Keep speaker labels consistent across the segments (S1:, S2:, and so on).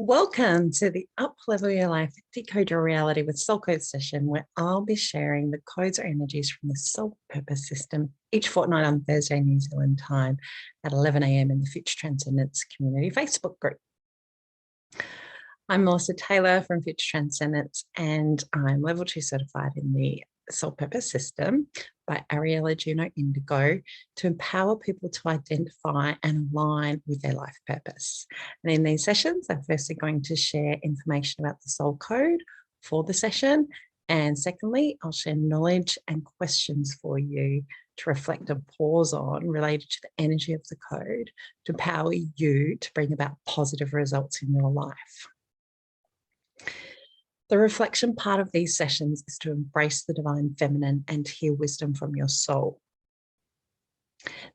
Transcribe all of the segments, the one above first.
S1: Welcome to the Uplevel Your Life Decode Your Reality with Soul Code session, where I'll be sharing the codes or energies from the Soul Purpose system each fortnight on Thursday, New Zealand time at 11 a.m. in the Future Transcendence Community Facebook group. I'm Melissa Taylor from Future Transcendence, and I'm level 2 certified in the Soul Purpose system by Ariella Juno Indigo to empower people to identify and align with their life purpose. And in these sessions, I'm firstly going to share information about the soul code for the session. And secondly, I'll share knowledge and questions for you to reflect and pause on related to the energy of the code to empower you to bring about positive results in your life. The reflection part of these sessions is to embrace the divine feminine and hear wisdom from your soul.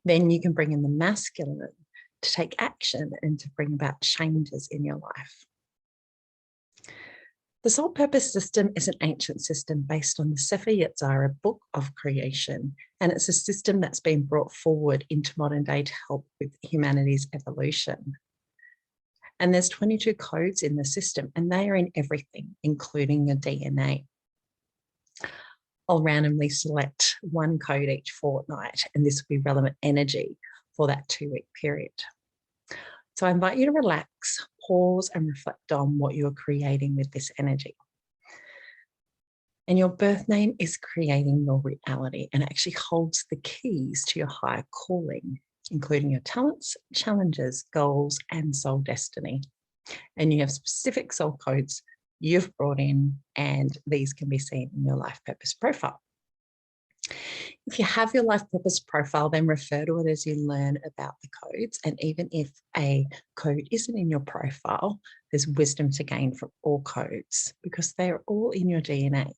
S1: Then you can bring in the masculine to take action and to bring about changes in your life. The Soul Purpose system is an ancient system based on the Sefer Yetzirah book of creation, and it's a system that's been brought forward into modern day to help with humanity's evolution. And there's 22 codes in the system, and they are in everything, including your DNA. I'll randomly select one code each fortnight, and this will be relevant energy for that 2-week period. So I invite you to relax, pause, and reflect on what you're creating with this energy. And your birth name is creating your reality and actually holds the keys to your higher calling, including your talents, challenges, goals, and soul destiny. And you have specific soul codes you've brought in, and these can be seen in your life purpose profile. If you have your life purpose profile, then refer to it as you learn about the codes. And even if a code isn't in your profile, there's wisdom to gain from all codes because they're all in your DNA.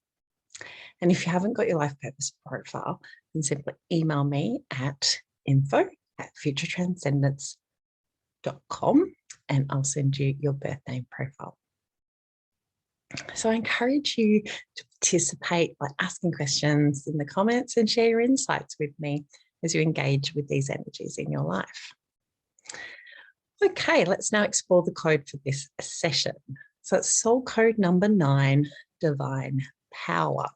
S1: And if you haven't got your life purpose profile, then simply email me at info@futuretranscendence.com and I'll send you your birth name profile. So I encourage you to participate by asking questions in the comments and share your insights with me as you engage with these energies in your life. Okay, let's now explore the code for this session. So it's soul code number 9, divine power,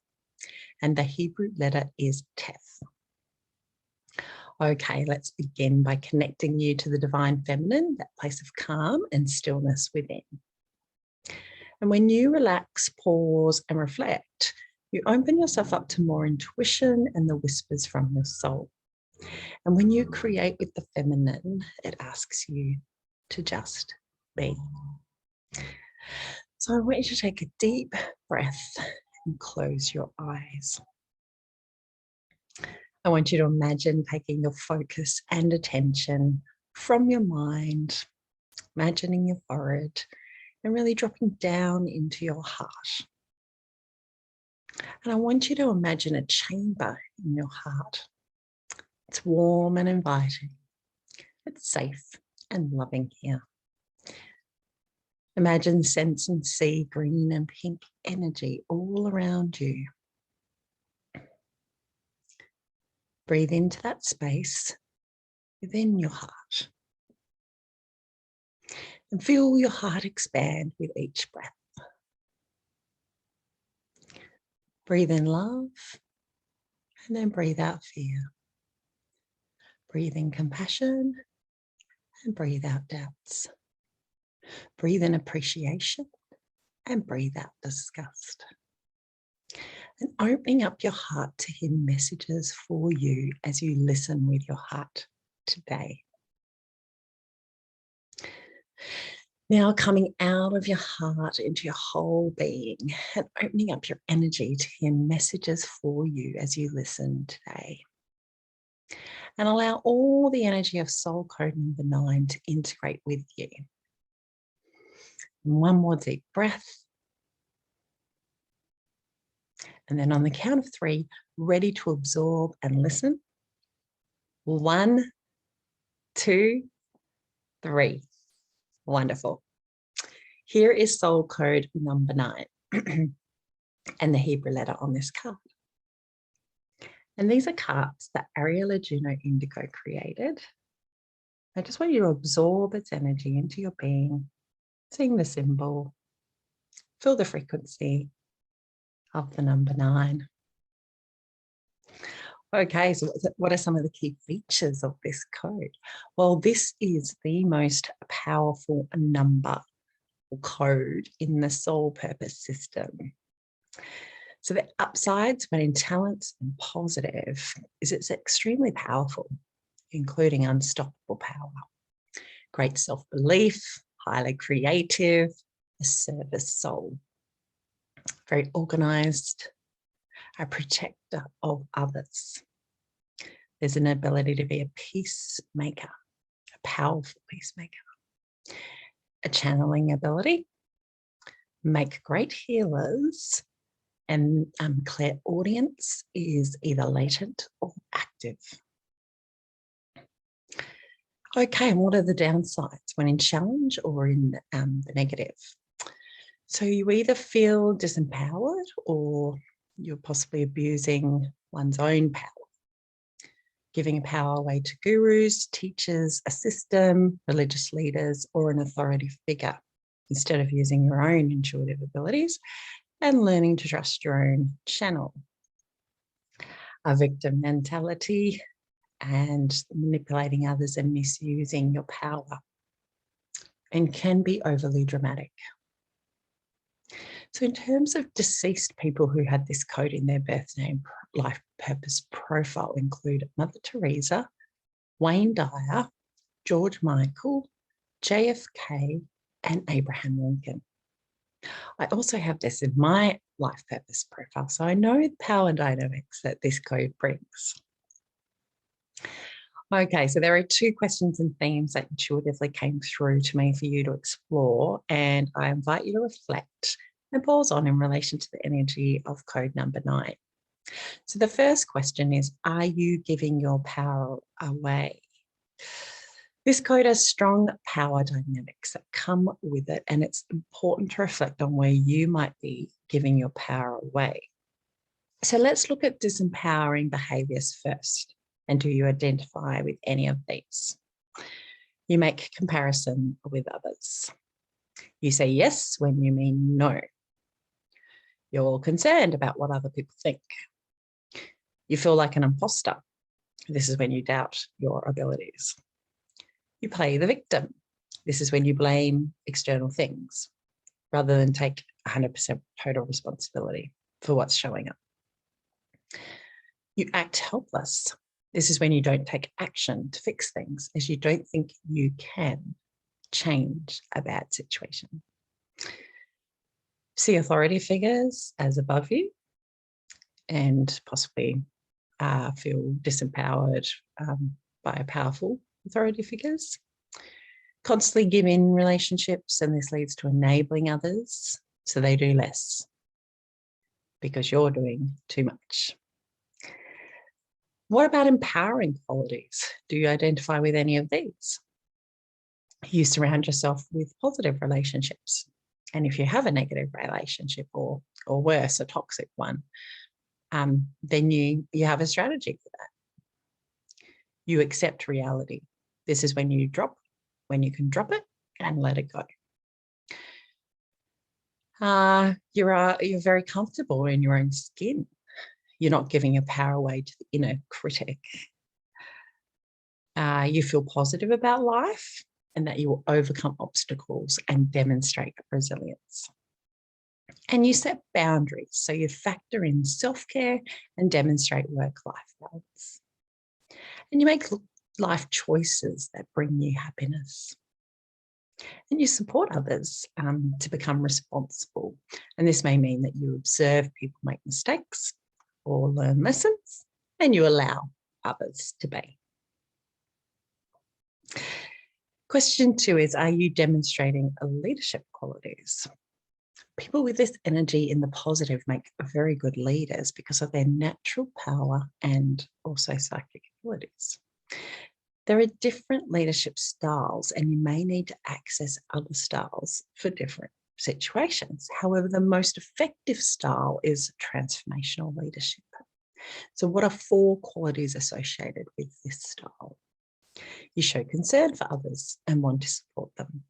S1: and the Hebrew letter is Teth. Okay, let's begin by connecting you to the divine feminine, that place of calm and stillness within. And when you relax, pause, and reflect, you open yourself up to more intuition and the whispers from your soul. And when you create with the feminine, it asks you to just be. So I want you to take a deep breath and close your eyes. I want you to imagine taking your focus and attention from your mind, imagining your forehead, and really dropping down into your heart. And I want you to imagine a chamber in your heart. It's warm and inviting. It's safe and loving here. Imagine, sense, and see green and pink energy all around you. Breathe into that space within your heart. And feel your heart expand with each breath. Breathe in love and then breathe out fear. Breathe in compassion and breathe out doubts. Breathe in appreciation and breathe out disgust. And opening up your heart to hear messages for you as you listen with your heart today. Now coming out of your heart into your whole being and opening up your energy to hear messages for you as you listen today. And allow all the energy of soul code number 9 to integrate with you. And one more deep breath. And then on the count of 3, ready to absorb and listen. 1, 2, 3. Wonderful. Here is soul code number 9 and the Hebrew letter on this card. And these are cards that Ariella Juno Indigo created. I just want you to absorb its energy into your being Seeing the symbol, feel the frequency of the number 9. Okay, so what are some of the key features of this code? Well, this is the most powerful number or code in the soul purpose system. So the upsides when in talents and positive is it's extremely powerful, including unstoppable power, great self-belief, highly creative, a service soul, very organized, a protector of others. There's an ability to be a peacemaker, a powerful peacemaker, a channeling ability, make great healers, and clairaudience is either latent or active. Okay, and what are the downsides when in challenge or in the negative? So you either feel disempowered or you're possibly abusing one's own power, giving power away to gurus, teachers, a system, religious leaders, or an authority figure, instead of using your own intuitive abilities and learning to trust your own channel. A victim mentality and manipulating others and misusing your power, and can be overly dramatic. So in terms of deceased people who had this code in their birth name, life purpose profile include Mother Teresa, Wayne Dyer, George Michael, JFK, and Abraham Lincoln. I also have this in my life purpose profile, so I know the power dynamics that this code brings. Okay, so there are 2 questions and themes that intuitively came through to me for you to explore, and I invite you to reflect and pause on in relation to the energy of code number 9. So the first question is, are you giving your power away? This code has strong power dynamics that come with it, and it's important to reflect on where you might be giving your power away. So let's look at disempowering behaviours first. And do you identify with any of these? You make comparison with others. You say yes when you mean no. You're concerned about what other people think. You feel like an imposter. This is when you doubt your abilities. You play the victim. This is when you blame external things rather than take 100% total responsibility for what's showing up. You act helpless. This is when you don't take action to fix things, as you don't think you can change a bad situation. See authority figures as above you and possibly feel disempowered by powerful authority figures. Constantly give in relationships, and this leads to enabling others so they do less because you're doing too much. What about empowering qualities? Do you identify with any of these? You surround yourself with positive relationships. And if you have a negative relationship or worse, a toxic one, then you have a strategy for that. You accept reality. This is when you can drop it and let it go. You're very comfortable in your own skin. You're not giving your power away to the inner critic. You feel positive about life and that you will overcome obstacles and demonstrate resilience. And you set boundaries, so you factor in self-care and demonstrate work-life balance. And you make life choices that bring you happiness. And you support others to become responsible. And this may mean that you observe people make mistakes or learn lessons, and you allow others to be. Question 2 is, are you demonstrating leadership qualities? People with this energy in the positive make very good leaders because of their natural power and also psychic abilities. There are different leadership styles, and you may need to access other styles for different situations. However, the most effective style is transformational leadership. So what are 4 qualities associated with this style? You show concern for others and want to support them.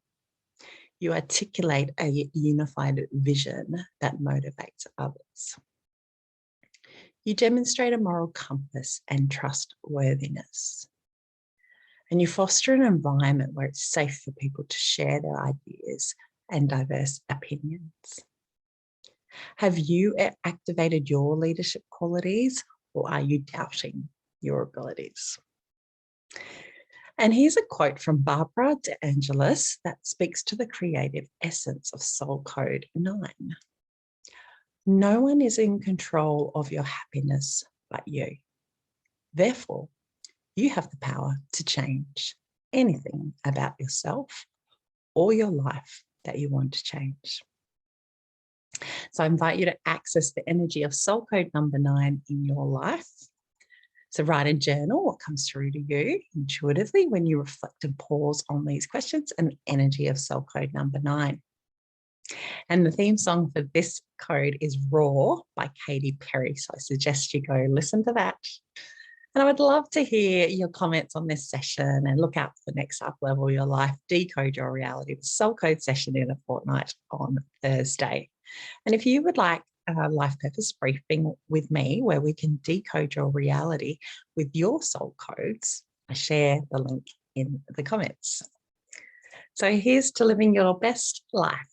S1: You articulate a unified vision that motivates others. You demonstrate a moral compass and trustworthiness. And you foster an environment where it's safe for people to share their ideas and diverse opinions. Have you activated your leadership qualities, or are you doubting your abilities? And here's a quote from Barbara De Angelis that speaks to the creative essence of Soul Code 9. No one is in control of your happiness but you. Therefore, you have the power to change anything about yourself or your life that you want to change. So I invite you to access the energy of Soul Code number 9 in your life. So write and journal what comes through to you intuitively when you reflect and pause on these questions and the energy of Soul Code number 9. And the theme song for this code is Raw by Katy Perry. So I suggest you go listen to that. And I would love to hear your comments on this session, and look out for the next Uplevel Your Life, Decode Your Reality, the Soul Code session in a fortnight on Thursday. And if you would like a life purpose briefing with me where we can decode your reality with your soul codes, I share the link in the comments. So here's to living your best life